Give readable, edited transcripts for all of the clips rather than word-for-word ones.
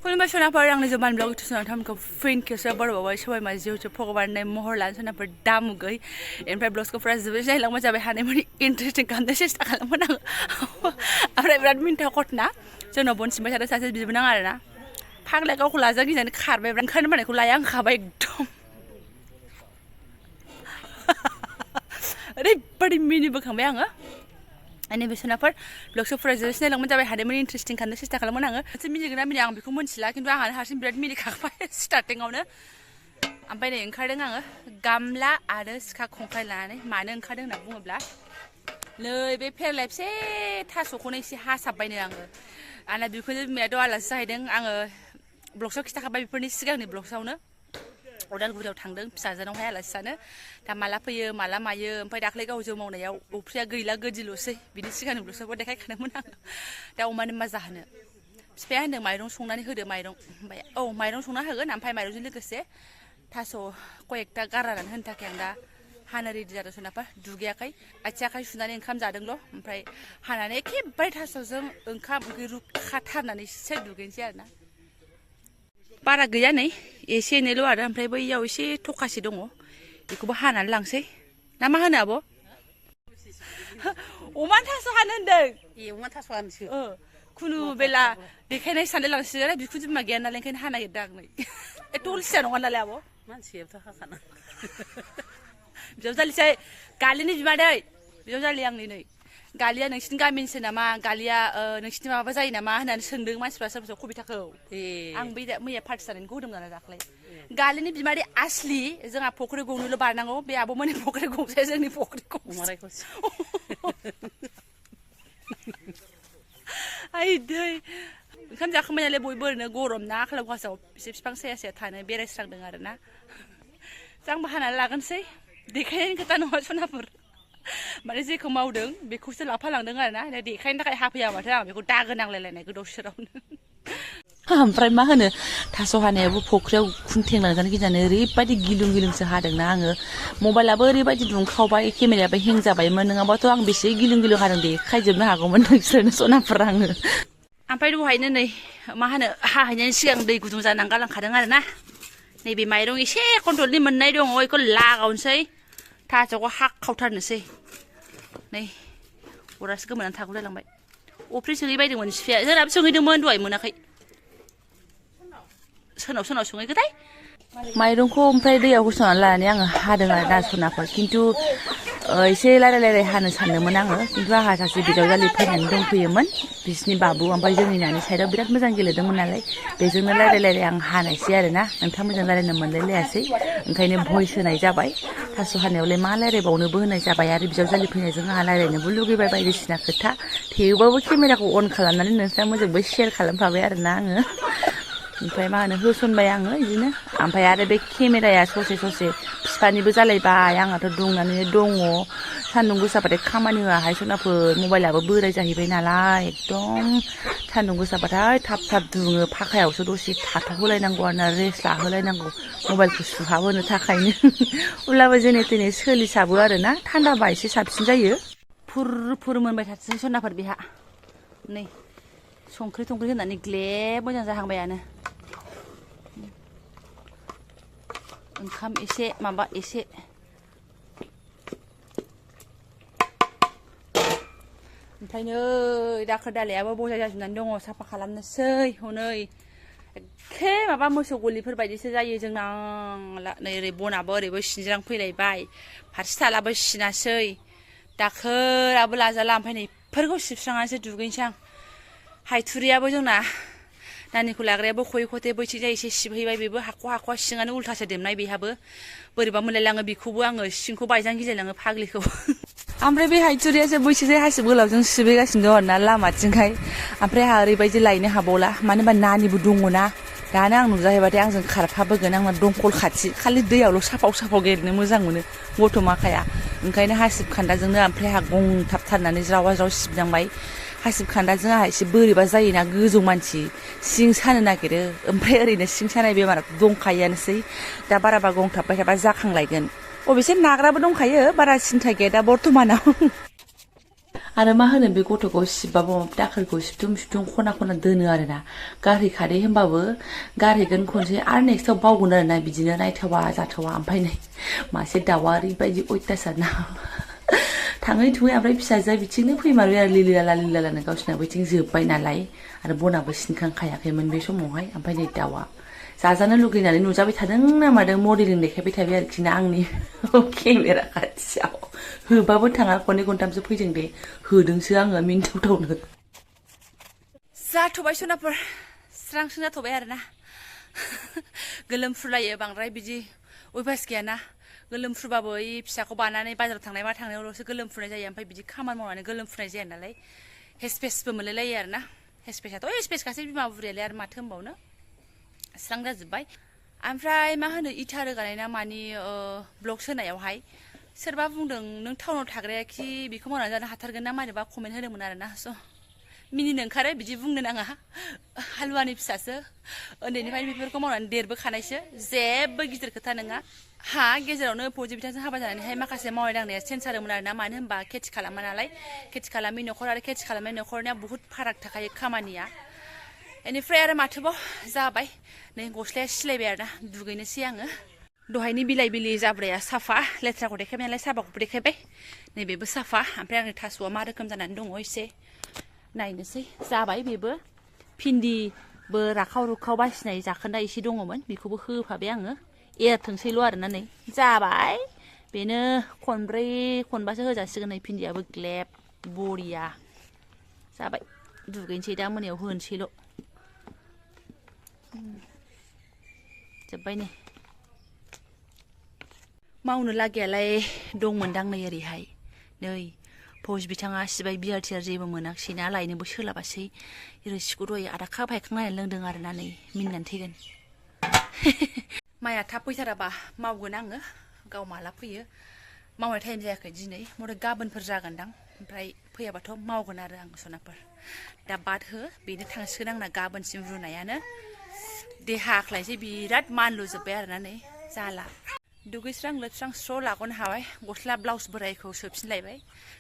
खुलुमबाय सोनाफोर आंनि जबानब्लग इउटुब थामखौ फिन खेबसे बर'बावबाय सबाय माजियावसो भगबाननि महर लानो सोनाफोर दामुगै ओमफ्राय ब्लग्सखौ फुरा जोबोद जायलांबाय जाबाय हानायमानि इन्टारेस्टिं खालामनो सेस्था खालामोन आङो ओमफ्राय बिराद मिन्था घटना जोंनाव बन सिनबाय थादों सासे बिबोनां आरोना फाग्लाया गावखौ लाजा गिनानै खारबाय ओंखारनो मानायखौ लाया आं खाबाय एकदम ओरैबायदि मिनिबोखांबाय आङो नैबे सोनाफोर ब्लग्सखौ फुरा जोबोद सिनायलांबाय जाबाय हानायमानि इन्टारेस्टिं खालामनो सेस्था खालामोन आङो एसे मिनिगोन ना मिनिया आं बेखौ मिन्थिला खिन्थु आंहानो हारसिं बिराद मिनिखांबाय स्टार्टिङावनो ओमफ्राय नै ओंखारदों आङो गामला आरो सिखा खंखाइ लानानै मानो ओंखारदों होनना बुङोब्ला नै बे फेरलायफसे थास'खौनो एसे हासाबबायनो आङो आंना बेखौनो बिमायाथ' आलासि जाहैदों आङो ब्लग्सआव खिथाखाबाय बेफोरनि सिगांनि ब्लग्सआवनो उदालगुरियाव थांदों फिसाजोनावहाय आलासि जानो दा माला फैयो माला मायो ओमफ्राय दाख्लै गाव जौ मावनायाव अफ्रिया गैला गोदिल'सै बिनि सिगांनि ब्लग्सआवबो देखायखादोंमोन आङो दा अमानो मा जाहोनो बिफाया होनदों माइरं संनानै होदो माइरं ओमफ्राय औ माइरं संना होगोन ओमफ्राय माइरंजों लोगोसे थास' कयेकथा गारनानै होनो थाखाय आं दा हानो रेडि जादों सोनाफा दुगैयाखै आथिं आखाइ सुनानै ओंखाम जादोंल' ओमफ्राय हानानै एखेबारे थास'जों ओंखाम ओंख्रि रुखाथारनानैसो दुगैनोसै आरोना बारा गैया नै एसे एनैल' आरो ओमफ्राय बैयाव एसे थखासे दङ बेखौबो हानानै लांसै ना मा होनो आब' अमानो थास' हानो होनदों ए अमा थास' हानोसो खुनु बेला देखायनाय सानलाय लांसिगोन बिखुनजो बिमा गैया नालाय ओंखायनो हानो नागिरदों आं नै एथ' अलसिया नङा नालाय आब' मानसियाबोथ' हाखाना बिजावजालिसै गालिनि बिमादै बिजावजालि आंनि नै गालिया नोंसिनि गामिनिसो नामा गालिया नोंसिनि माबा जायो नामा होननानै सोंदों मानसिफ्रा सोरबा सोरबा कबिताखौ आं बै मैया पार्टि जानायनिखौ होदोंमोन नालाय दाख्लै गालिनि बिमादै आसलि जोंहा फख्रि गंनैल' बारनांगौ बे आब'मोननि फख्रि गंसे जोंनि फख्रि गंसे आइ दै ओंखाम जाखांबाय नालाय बयबो ओरैनो गरम ना खालाव खासाव एसे बिफां साया साया थानो बेरायस्रांदों आरोना आंबो हानानै लागोनसै देखायनायनि खोथा नङा सनाफोर माने जेखौ मावदों बेखौसो लाफालांदों आरोना देखायनो थाखाय हाफैया माथो आं बेखौ दागो नांलायलायनाय गोदाव सोरावनो ओमफ्राय मा होनो थास' हानायाबो फख्रियाव खुंथेंलांजानो गिनानै ओरैबायदि गिलुं गिलुंसो हादोंना आङो मबाइलाबो ओरैबायदि दुंखावबाय केमेरायाबो हें जाबायमोन नङाबाथ' आं बेसे गिलुं गिलुं हादों देखायजोबनो हागौमोन नोंसोरनो सनाफोर आङो ओमफ्राय दहायनो नै मा होनो हाहैनायनि सिगां दै गुदुं जानानै गालांखादों आरोना नैबे माइरं एसे कन्ट्रलनि मोननाय दङ बेखौ लागावनोसै थास'खौ हाखावथारनोसै नै अरासो गोमोनानै थागौलायलांबाय अफ्रि सोहैबायदोंमोन बिफाया जोंनाबो सोहैदोंमोन दहाय मोनाखै सोरनाव सोंहैखोथाय माइरंखौ ओमफ्राय दैयाव होसननानै लानानै आङो हादों आरो ना सनाफोर खिन्थु एसे रायलाय हानो सानदोंमोन आङो खिन्थु आंहा सासे बिजावजालि फैनानै दंफैयोमोन बिसिनि बाबु ओमफ्राय जोंनि नानि साइडआव बिराद मोजां गेलेदोंमोन नालाय बेजोंनो रायलाय आं हानायसै आरोना नोंथांमोनजों रायलायनो मोनलायलायासै ओंखायनो भइस होनाय जाबाय थास' हानायावलाय मा रायलायबावनोबो होनाय जाबाय आरो बिजावजालि फैनायजों आंहा रायलायनोबो लुगैबाय बायदिसिना खोथा थेवबाबो केमेराखौ अन खालामनानै नोंथांमोनजोंबो शेयार खालामफाबाय आरोना आङो ओमफ्राय मा होनो होसनबाय आङो बिदिनो ओमफ्राय आरो बे केमेराया ससे बिफानिबो जालायबाय आंहाथ' दुंनानै दङ सान्दुं गोसाबाथाय खामानि होआहाय सनाफोर मबाइलाबो बोराय जाहैबाय नालाय एकदम सान्दुं गोसाबाथाय थाब दुङो फाखायावसो दसे थाथ'होलायनांगौ आरोना रेस्ट लाहोलायनांगौ मबाइलखौ सुहाबहोनो थाखायनो अब्लाबो जेने थेने सोलिसाबो आरोना थान्दाबा एसे साबसिन जायो फुर मोनबाय थाथोंसै सनाफोर बेहा नै संख्रि थंख्रि होनानै ग्लेब मोजां जाहांबायानो ओंखाम एसे माबा एसे ओमफ्राय नै दाखोर दालायाबो बजाय जाजोबनानै दङ साफा खालामनोसै हनै एखे माबा मोसौ गलिफोर बायदिसो जायो जोंना नै ओरै बनाबो ओरैबो सिनज्रां फैलायबाय फारसे थालाबो सिनासै दाखोराबो लाजाला ओमफ्राय नै बेफोरखौ सिबस्रांनानैसो दुगैनोसै आं हायथुरियाबो जोंना नानिखौ लाग्रायाबो खयै खथे बैथिंजाय एसे सिबहैबाय बेबो हाख'वा सिङानो उल्थासो देमनाय बेहाबो बोरैबा मोनलायलाङो बेखौबो आङो सिंखौ बायजां गिलायलाङो फाग्लिखौ ओमफ्राय बे हायथुरियासो बैथिंजाय हासिब गोलावजों सिबहैगासिनो दं आरोना लामाथिंहाय ओमफ्राय आंहा ओरैबायदि लायनो हाबावला मानो होनबा नानिबो दङना दानो आं नुजाहैबाथाय आंजों खारफाबोगोन आंना दंखल खाथि खालि दैयावल' साफाव गेलेनो मोजां मोनो गथ' माखाया ओंखायनो हासिब खान्दाजोंनो ओमफ्राय आंहा गंथाबथारनानै ज्रावा सिबनांबाय हासिब खान्दाजों आंहा एसे बोरैबा जायोना गोजौ मानसि सिं सानो नागिरो ओमफ्राय ओरैनो सिं सानाय बेमारा दंखायोआनोसै दा बाराबा गंथाबबाय थाबा जाखांलायगोन अबेसे नाग्राबो दंखायो बारा सिन्था गैया दा बर्थमानाव आरो मा होनो बे गथ'खौ सिबबाबो दाखोरखौ सिबथुम खना खना दोनो आरोना गारहैखादे होनबाबो गारहैगोन खनसे आरो नेक्स्टआव बावगोन आरोना बिदिनो नायथावा जाथावा ओमफ्राय नै मासे दाउआ ओरैबायदि अयथासार ना थाङै थुङै ओमफ्राय फिसाजोआ बिथिंनो फैमारबाय आरो लिलालानो गावसिना बैथिं जोब्बाय नालाय आरो बनाबो सिनखांखायाखैमोन बे समावहाय ओमफ्राय नै दाउआ जाजानो लुगैनानै नुजाबाय थादों ना मादों मडेलिं देखायबाय थाबाय आरोखि ना आंनि केमेरा खाथियाव होबाबो थाङा खननै खनथामसो फैदों दे होदोंसो आङो मिनिथावथावनो जाथ'बाय सनाफोर स्रांसो जाथ'बाय आरोना गोलोमफ्रुलायो बांद्राय बिदि अयभास गैयाना गोलोमफ्रुबाबो ओइ फिसाखौ बानानै बाजाराव थांनाय मा थांनायावल'सो गोलोमफ्रुनाय जायो ओमफ्राय बिदि खामानि मावनानै गोलोमफ्रुनाय जाया नालाय हेसपेसबो मोनलायलायो आरोना हेसपेसाथ' हेसपेसखासै बिमा बुरियालाय आरो माथो होनबावनो स्रां जाजोब्बाय ओमफ्राय मा होनो इथा रोगानाय ना मानि ब्लग सोनायावहाय सोरबा बुंदों नों टाउनाव थाग्रायाखि बेखौ मावनानै जानो हाथारगोन ना मानोबा कमेन्ट होदोंमोन आरोना स' मिनिनो ओंखारो बिदि बुंनो नाङा हालुवानि फिसासो उन्दैनिफ्रायनो बेफोरखौ मावनानै देरबोखानायसो जेबो गिदिर खोथा नङा हा गेजेरावनो फौजि बिथांजों हाबा जानानैहाय माखासे मावनाय दांनाया चेन्ज जादोंमोन आरोना मानो होनबा खेथि खालामा नालाय खेथि खालामै न'खर आरो खेथि खालामनाय न'खरनिया बुहुत फाराग थाखायो खामानिया बेनिफ्राय आरो माथोबाव जाबाय नै गस्लाया सिलायबाय आरोना दुगैनोसै आङो दहायनि बिलाइ बिलि जाब्राया साफा लेथ्राखौ देखायबाय नालाय साफाखौबो देखायबाय नैबेबो साफा ओमफ्राय आंनि थास'आ मा रोखोम जानानै दङ एसे नायनोसै जाबाय बेबो भिन्दिबो राखाव रुखाव बासिनाय जाखोन्दा एसे दङमोन बेखौबो होफाबाय आङो एरथोंसैल' आरोना नै जाबाय बेनो खनब्रै खनबासो होजासिगोन नै भिन्दियाबो ग्लेब बरिया जाबाय दुगैनोसै दा मोनायाव होनोसैल' जोब्बाय नै मावनो लागियालाय दंमोनदां नै ओरैहाय नै फौज बिथाङा सिबाय बियार थियार जेबो मोनाखिसैना लायनोबो सोलाबासै रोसिखौ दहाय आधा काप हायखांनानै लोंदों आरोना नै मिनिनानै थैगोन माइया थाब फैथाराबा मावगोन आङो गाव माला फैयो मावनाय टाइम जायाखै दिनै मथा गाबोनफोर जागोनदां ओमफ्राय फैयाबाथ' मावगोन आरो आं सनाफोर दा बाद हो बेनो थांसिगोन आंना गाबोनसिम रुनायानो देहा आख्लायसै बिराद मानलुजोब्बाय आरोना नै जाला दुगैस्रां लोबस्रां स्र' लाग'नो हाबाय गस्ला ब्लाउस बोरायखौ सोफिनलायबाय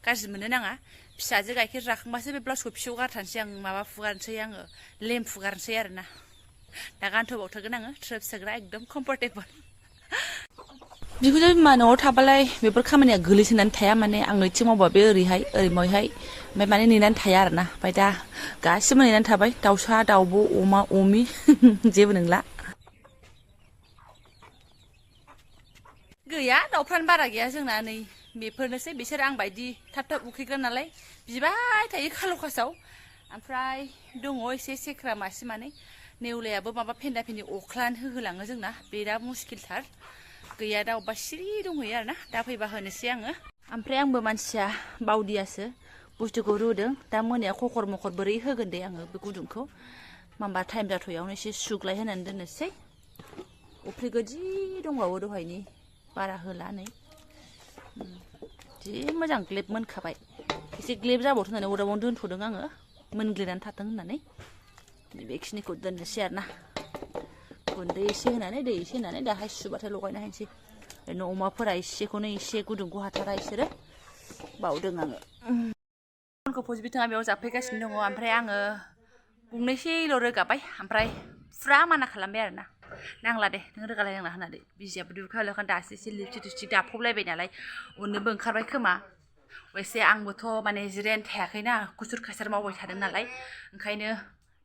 गाज्रि मोननो नाङा फिसाजो गाइखेर जाखांबासो बे ब्लाउसखौ फिसौ गारथारनोसै आं माबा फुगारनोसै आङो लेम फुगारनोसै आरोना दा गानथ'बावथारगोन आङो थ्रोब सोग्रा एकदम कम्फर्टेबल बिखुनजो बिमा न'आव थाबालाय बेफोर खामानिया गोलैसोनानै थाया माने आं ओइथिं मावबा बे ओरैहाय ओरैहाय ओमफ्राय माने नेनानै थाया आरोना ओमफ्राय दा गासिबो नेनानै थाबाय दाउसा दाउब' अमा अमि जेबो नंला गैया दाउफ्रानो बारा गैया जोंना नै बेफोरनोसै बिसोर आं बायदि थाब थाब उखैग्रा नालाय बिबाय थायो खाल'खासाव ओमफ्राय दङ एसे सेख्रा मासे मानै नेवलायाबो माबा फेन्दा फेन्दि अख्लानो होहोलाङो जोंना बिराद मुस्किलथार गैया दा अबेबा सिरि दंहैयो आरोना दा फैबा होनोसै आङो ओमफ्राय आंबो मानसिया बावदियासो बुस्थुखौ रुदों दा मोनायाव खखर मखर बोरै होगोन दे आङो बे गुदुंखौ माबा टाइम जाथ'यावनो एसे सुग्लाय होनानै दोननोसै अफ्रि गोदि दंबावो दहायनि बारा होला नै जि मोजां ग्लेब मोनखाबाय एसे ग्लेब जाबावथों होननानै अरदाबावनो दोनथ'दों आङो मोनग्लिनानै थाथों होननानै बेखिनिखौ दोननोसै आरोना गुन्दै एसे होनानै दै एसे होनानै दाहाय सुबाथाय लगायना होनोसै ओरैनो अमाफोरा एसेखौनो एसे गुदुंखौ हाथारा इसोरो बावदों आङो आंखौ फौजि बिथाङा बेयाव जाफैगासिनो दङ ओमफ्राय आङो गंनैसैल' रोगाबाय ओमफ्राय फुरा माना खालामबाय आरोना नांला दे नों रोगालाय नांला होननानै बिजियाबो दुगैखाबाय दासो एसे लिपस्टिक टिपस्टिक दाफबलायबाय नालाय उननोबो ओंखारबाय खोमा एसे आंबोथ' माने जिरायनो थायाखैना खुसुर खासार मावबाय थादों नालाय ओंखायनो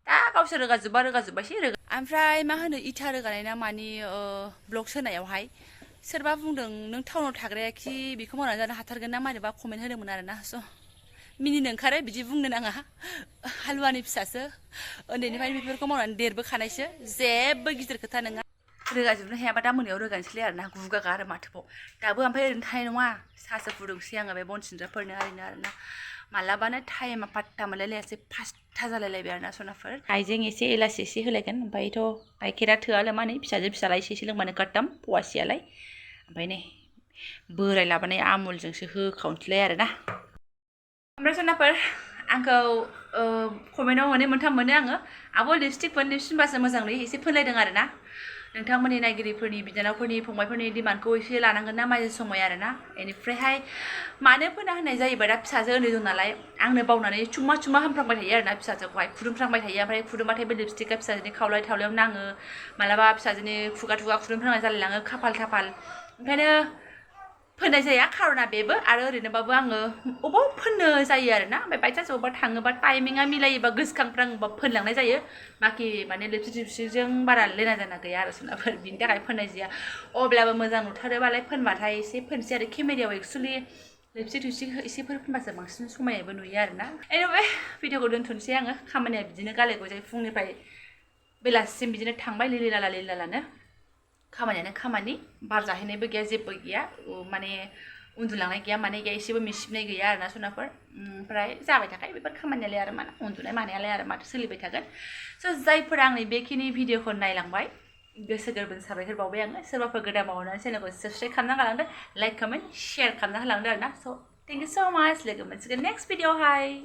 दा गावसोर रोगाजोब्बायसै ओमफ्राय मा होनो इथा रोगानाय ना मानि ब्लग सोनायावहाय सोरबा बुंदों नों टाउनाव थाग्रायाखि बेखौ मावनानै जानो हाथारगोन ना मानोबा कमेन्ट होदोंमोन आरोना स' मिनिनो ओंखारो बिदि बुंनो नाङा हालुवानि फिसासो उन्दैनिफ्रायनो बेफोरखौ मावनानै देरबोखानायसो जेबो गिदिर खोथा नङा रोगाजोबनो हायाबा दा मोनायाव रोगानोसैलाय आरोना गुगागा आरो माथोबाव दाबो ओमफ्राय ओरैनो थानाय नङा साहासो फुदुंसै आङो बे बन सिनग्राफोरनो ओरैनो आरोना मालाबानो टाइमा पात्ता मोनलायलायासै 5टा जालायलायबाय आरोना सनाफोर हाइजें एसे एलासि एसे होलायगोन ओमफ्रायथ' गाइखेरा थोआलो माने फिसाजो फिसाला एसे लोंबानो खतम पवासेयालाय ओमफ्राय नै बोराय लाबोनाय आमुलजोंसो होखावनोसैलाय आरोना ओमफ्राय सनाफोर आंखौ कमेन्टआव मोननै मोनथाम मोनो आङो आब' लिपस्टिक फोनबासो मोजां नुयो एसे फोनलायदों आरोना नोंथांमोननि नायगिरिफोरनि बिनानावफोरनि फंबायफोरनि डिमान्डखौ एसे लानांगोन ना माजे समय आरोना बेनिफ्रायहाय मानो फोना होनाय जायोबा दा फिसाजो उन्दै दं नालाय आंनो बावनानै चुम्मा हामफ्रांबाय थायो आरोना फिसाजोखौहाय खुदुमफ्रांबाय थायो ओमफ्राय खुदुमबाथाय बे लिपस्टिकआ फिसाजोनि खावलाय थावलायाव नाङो मालाबा फिसाजोनि खुगा खुदुमफ्रांनाय जालायलाङो खाफाल ओंखायनो फोननाय जाया खार'ना बेबो आरो ओरैनोबाबो आङो अबाव फोननो जायो आरोना ओमफ्राय बायचान्स अबावबा थाङोबा टाइमिङा मिलायोबा गोसोखांफ्राङोबा फोनलांनाय जायो बाखि माने लिपस्टिकजों बारा लेना जाना गैया आरो सोरनाफोर बिनि थाखाय फोननाय जाया अब्लाबो मोजां नुथारोबालाय फोनबाथाय एसे फोनसै आरो केमेरायाव एक्सुवेलि लिपस्टिक एसेफोर फोनबासो बांसिन समायनायबो नुयो आरोना एनिवे भिडिअखौ दोनथ'नोसै आङो खामानिया बिदिनो गाले गुजाय फुंनिफ्राय बेलासिसिम बिदिनो थांबाय लिलालानो खामानियानो खामानि बार जाहैनायबो गैया जेबो गैया माने उन्दुलांनाय गैया माने गैया एसेबो मिसिबनाय गैया आरोना सनाफोर ओमफ्राय जाबाय थाखायो बेफोर खामानियालाय आरो माना उन्दुनाय मानायालाय आरो माथो सोलिबाय थागोन स' जायफोरा आंनि बेखिनि भिडिअखौ नायलांबाय गोसो गोरबोनि साबायखर बावबाय आङो सोरबाफोर गोदान मावनानै चेनेलखौ साबस्क्राइब खालामना गालांदो लाइक कमेन्ट शेयार खालामना होलांदो आरोना स' थेंक इउ स' माच लोगो मोनसिगोन नेक्स्ट भिडिअआवहाय